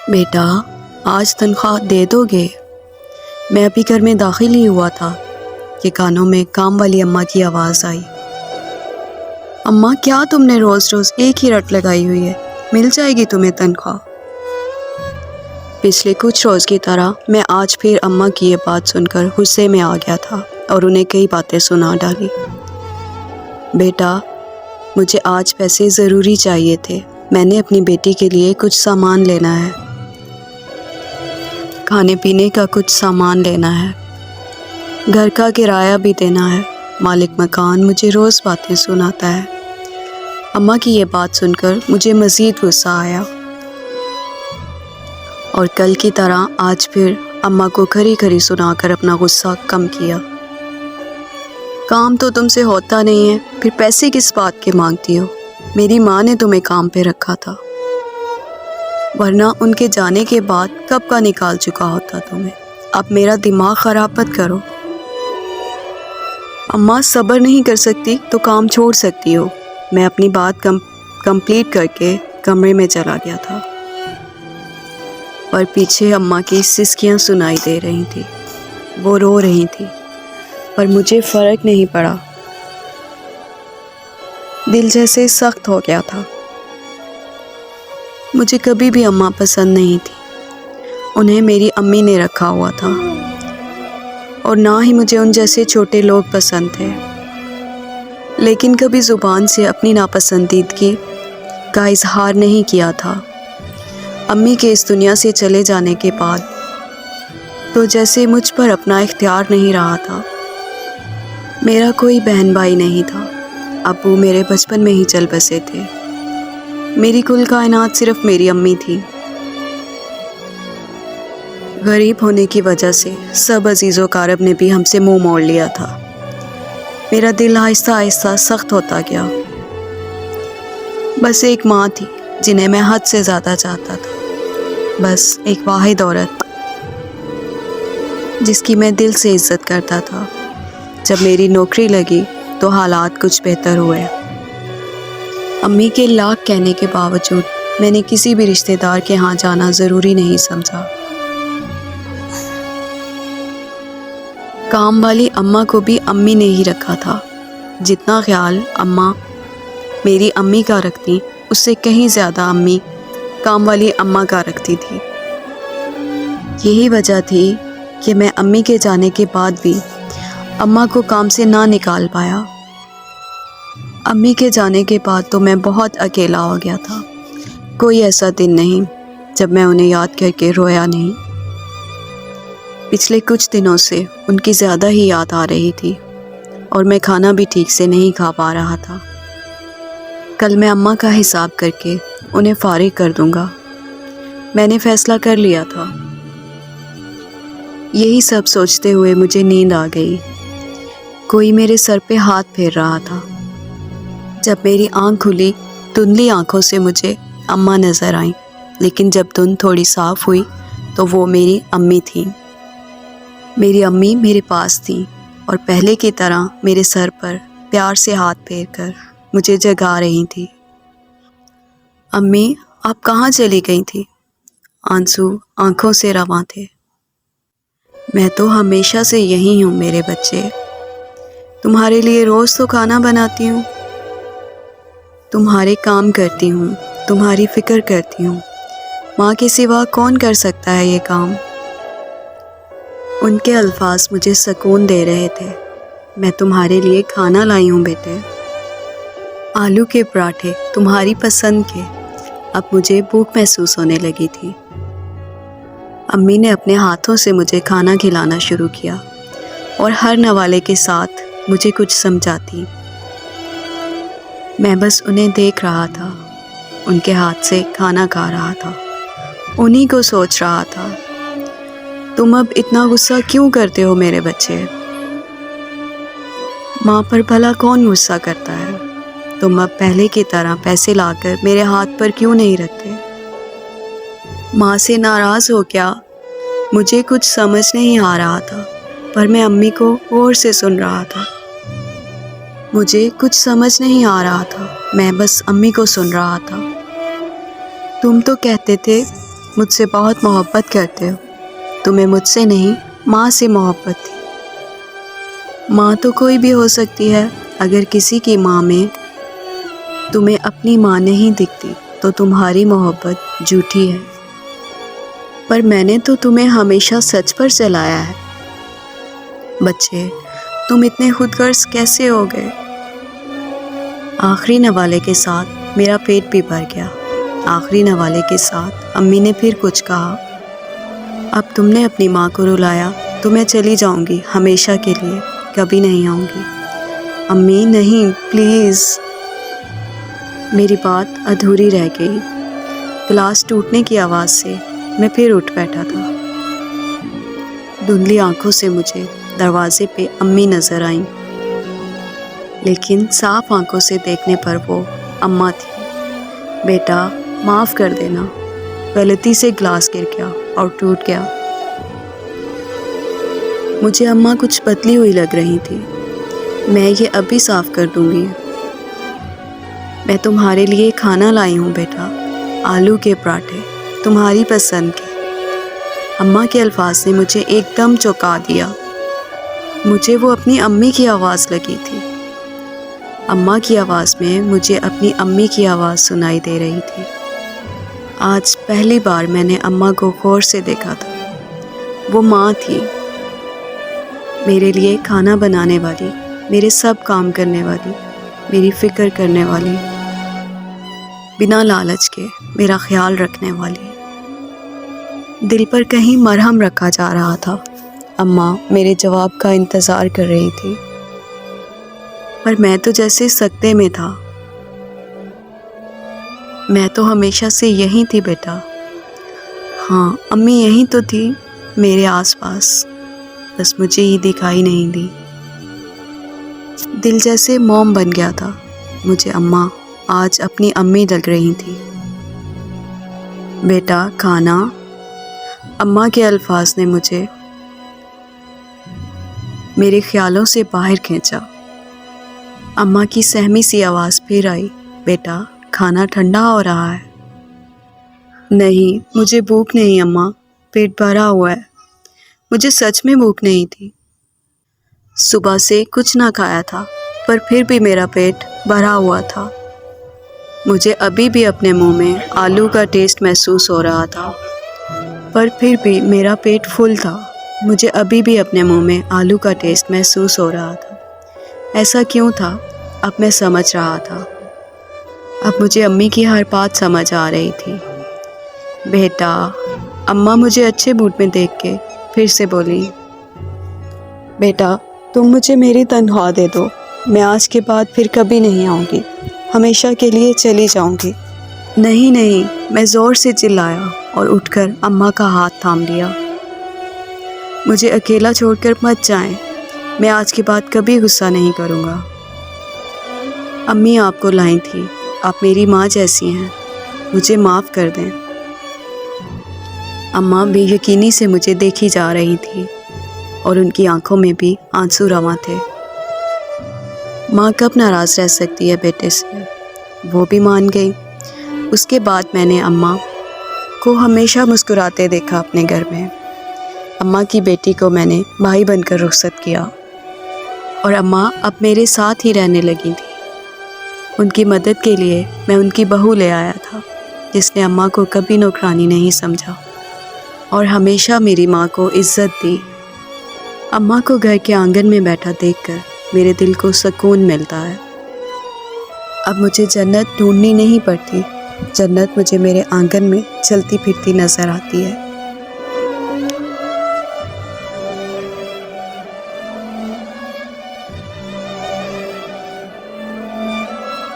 بیٹا آج تنخواہ دے دو گے؟ میں ابھی گھر میں داخل ہی ہوا تھا کہ کانوں میں کام والی اماں کی آواز آئی۔ اماں کیا تم نے روز روز ایک ہی رٹ لگائی ہوئی ہے، مل جائے گی تمہیں تنخواہ۔ پچھلے کچھ روز کی طرح میں آج پھر اماں کی یہ بات سن کر غصے میں آ گیا تھا اور انہیں کئی باتیں سنا ڈالی۔ بیٹا مجھے آج پیسے ضروری چاہیے تھے، میں نے اپنی بیٹی کے لیے کچھ سامان لینا ہے، کھانے پینے کا کچھ سامان لینا ہے، گھر کا کرایہ بھی دینا ہے۔ مالک مکان مجھے روز باتیں سناتا ہے۔ اماں کی یہ بات سن کر مجھے مزید غصہ آیا اور کل کی طرح آج پھر اماں کو کھری کھری سنا کر اپنا غصہ کم کیا۔ کام تو تم سے ہوتا نہیں ہے، پھر پیسے کس بات کے مانگتی ہو؟ میری ماں نے تمہیں کام پہ رکھا تھا، ورنہ ان کے جانے کے بعد کب کا نکال چکا ہوتا تمہیں۔ اب میرا دماغ خراب مت کرو۔ اماں صبر نہیں کر سکتی تو کام چھوڑ سکتی ہو۔ میں اپنی بات کمپلیٹ کر کے کمرے میں چلا گیا تھا، اور پیچھے اماں کی سسکیاں سنائی دے رہی تھی۔ وہ رو رہی تھی پر مجھے فرق نہیں پڑا، دل جیسے سخت ہو گیا تھا۔ مجھے کبھی بھی اماں پسند نہیں تھی، انہیں میری امی نے رکھا ہوا تھا، اور نہ ہی مجھے ان جیسے چھوٹے لوگ پسند تھے، لیکن کبھی زبان سے اپنی ناپسندیدگی کا اظہار نہیں کیا تھا۔ امی کے اس دنیا سے چلے جانے کے بعد تو جیسے مجھ پر اپنا اختیار نہیں رہا تھا۔ میرا کوئی بہن بھائی نہیں تھا، ابو میرے بچپن میں ہی چل بسے تھے، میری کل کائنات صرف میری امی تھی۔ غریب ہونے کی وجہ سے سب عزیز و اقارب نے بھی ہم سے منہ موڑ لیا تھا۔ میرا دل آہستہ آہستہ سخت ہوتا گیا۔ بس ایک ماں تھی جنہیں میں حد سے زیادہ چاہتا تھا، بس ایک واحد عورت جس کی میں دل سے عزت کرتا تھا۔ جب میری نوکری لگی تو حالات کچھ بہتر ہوئے۔ امی کے لاکھ کہنے کے باوجود میں نے کسی بھی رشتہ دار کے ہاں جانا ضروری نہیں سمجھا۔ کام والی اماں کو بھی امی نے ہی رکھا تھا۔ جتنا خیال اماں میری امی کا رکھتی، اس سے کہیں زیادہ امی کام والی اماں کا رکھتی تھی۔ یہی وجہ تھی کہ میں امی کے جانے کے بعد بھی اماں کو کام سے نہ نکال پایا۔ امی کے جانے کے بعد تو میں بہت اکیلا ہو گیا تھا۔ کوئی ایسا دن نہیں جب میں انہیں یاد کر کے رویا نہیں۔ پچھلے کچھ دنوں سے ان کی زیادہ ہی یاد آ رہی تھی، اور میں کھانا بھی ٹھیک سے نہیں کھا پا رہا تھا۔ کل میں اماں کا حساب کر کے انہیں فارغ کر دوں گا، میں نے فیصلہ کر لیا تھا۔ یہی سب سوچتے ہوئے مجھے نیند آ گئی۔ کوئی میرے سر پہ ہاتھ پھیر رہا تھا۔ جب میری آنکھ کھلی، دھندلی آنکھوں سے مجھے اماں نظر آئیں، لیکن جب دھند تھوڑی صاف ہوئی تو وہ میری امی تھیں۔ میری امی میرے پاس تھیں اور پہلے کی طرح میرے سر پر پیار سے ہاتھ پھیر کر مجھے جگا رہی تھی۔ امی آپ کہاں چلی گئی تھی؟ آنسو آنکھوں سے رواں تھے۔ میں تو ہمیشہ سے یہی ہوں میرے بچے، تمہارے لیے روز تو کھانا بناتی ہوں، تمہارے کام کرتی ہوں، تمہاری فکر کرتی ہوں، ماں کے سوا کون کر سکتا ہے یہ کام؟ ان کے الفاظ مجھے سکون دے رہے تھے۔ میں تمہارے لیے کھانا لائی ہوں بیٹے، آلو کے پراٹھے تمہاری پسند کے۔ اب مجھے بھوک محسوس ہونے لگی تھی۔ امی نے اپنے ہاتھوں سے مجھے کھانا کھلانا شروع کیا اور ہر نوالے کے ساتھ مجھے کچھ سمجھاتی۔ میں بس انہیں دیکھ رہا تھا، ان کے ہاتھ سے کھانا کھا رہا تھا، انہی کو سوچ رہا تھا۔ تم اب اتنا غصہ کیوں کرتے ہو میرے بچے؟ ماں پر بھلا کون غصہ کرتا ہے؟ تم اب پہلے کی طرح پیسے لا کر میرے ہاتھ پر کیوں نہیں رکھتے؟ ماں سے ناراض ہو کیا؟ مجھے کچھ سمجھ نہیں آ رہا تھا، پر میں امی کو غور سے سن رہا تھا۔ مجھے کچھ سمجھ نہیں آ رہا تھا، میں بس امی کو سن رہا تھا۔ تم تو کہتے تھے آپ مجھ سے بہت محبت کرتے ہو. تمہیں مجھ سے نہیں ماں سے محبت تھی. ماں تو کوئی بھی ہو سکتی ہے. اگر کسی کی ماں میں تمہیں اپنی ماں نہیں دکھتی تو تمہاری محبت جھوٹی ہے. پر میں نے تو تمہیں ہمیشہ سچ پر چلایا ہے. بچے تم اتنے خود غرض کیسے ہو گئے؟ آخری نوالے کے ساتھ میرا پیٹ بھی بھر گیا. آخری نوالے کے ساتھ امی نے پھر کچھ کہا. اب تم نے اپنی ماں کو رلایا تو میں چلی جاؤں گی ہمیشہ کے لیے، کبھی نہیں آؤں گی. امی نہیں، پلیز. میری بات ادھوری رہ گئی. گلاس ٹوٹنے کی آواز سے میں پھر اٹھ بیٹھا تھا. دھندلی آنکھوں سے مجھے دروازے پہ امی نظر آئیں، لیکن صاف آنکھوں سے دیکھنے پر وہ اماں تھی. بیٹا معاف کر دینا، غلطی سے گلاس گر گیا اور ٹوٹ گیا. مجھے اماں کچھ پتلی ہوئی لگ رہی تھی. میں یہ ابھی صاف کر دوں گی. میں تمہارے لیے کھانا لائی ہوں بیٹا، آلو کے پراٹھے، تمہاری پسند کے. اماں کے الفاظ نے مجھے ایک دم چونکا دیا. مجھے وہ اپنی امی کی آواز لگی تھی. اماں کی آواز میں مجھے اپنی امی کی آواز سنائی دے رہی تھی. آج پہلی بار میں نے اماں کو غور سے دیکھا تھا. وہ ماں تھی، میرے لیے کھانا بنانے والی، میرے سب کام کرنے والی، میری فکر کرنے والی، بنا لالچ کے میرا خیال رکھنے والی. دل پر کہیں مرہم رکھا جا رہا تھا. اماں میرے جواب کا انتظار کر رہی تھی، پر میں تو جیسے سکتے میں تھا. میں تو ہمیشہ سے یہیں تھی بیٹا. ہاں امی یہیں تو تھی میرے آس پاس، بس مجھے ہی دکھائی نہیں دی. دل جیسے موم بن گیا تھا. مجھے اماں آج اپنی امی لگ رہی تھی. بیٹا کھانا. اماں کے الفاظ نے مجھے میرے خیالوں سے باہر کھینچا. اماں کی سہمی سی آواز پھر آئی. بیٹا کھانا ٹھنڈا ہو رہا ہے. نہیں مجھے بھوک نہیں اماں، پیٹ بھرا ہوا ہے. مجھے سچ میں بھوک نہیں تھی. صبح سے کچھ نہ کھایا تھا، پر پھر بھی میرا پیٹ بھرا ہوا تھا. مجھے ابھی بھی اپنے منہ میں آلو کا ٹیسٹ محسوس ہو رہا تھا، پر پھر بھی میرا پیٹ فل تھا. مجھے ابھی بھی اپنے منہ میں آلو کا ٹیسٹ محسوس ہو رہا تھا. ایسا کیوں تھا؟ اب میں سمجھ رہا تھا. اب مجھے امی کی ہر بات سمجھ آ رہی تھی. بیٹا. اماں مجھے اچھے موڈ میں دیکھ کے پھر سے بولی. بیٹا تم مجھے میری تنخواہ دے دو، میں آج کے بعد پھر کبھی نہیں آؤں گی، ہمیشہ کے لیے چلی جاؤں گی. نہیں نہیں، میں زور سے چلایا اور اٹھ کر اماں کا ہاتھ تھام لیا. مجھے اکیلا چھوڑ کر مت جائیں، میں آج کے بعد کبھی غصہ نہیں کروں گا. امی آپ کو لائی تھی، آپ میری ماں جیسی ہیں، مجھے معاف کر دیں. اماں بے یقینی سے مجھے دیکھی جا رہی تھی اور ان کی آنکھوں میں بھی آنسو رواں تھے. ماں کب ناراض رہ سکتی ہے بیٹے سے؟ وہ بھی مان گئی. اس کے بعد میں نے اماں کو ہمیشہ مسکراتے دیکھا اپنے گھر میں. اماں کی بیٹی کو میں نے بھائی بن کر رخصت کیا اور اماں اب میرے ساتھ ہی رہنے لگی تھی. ان کی مدد کے لیے میں ان کی بہو لے آیا تھا، جس نے اماں کو کبھی نوکرانی نہیں سمجھا اور ہمیشہ میری ماں کو عزت دی. اماں کو گھر کے آنگن میں بیٹھا دیکھ کر میرے دل کو سکون ملتا ہے. اب مجھے جنت ڈھونڈنی نہیں پڑتی، جنت مجھے میرے آنگن میں چلتی پھرتی نظر آتی ہے.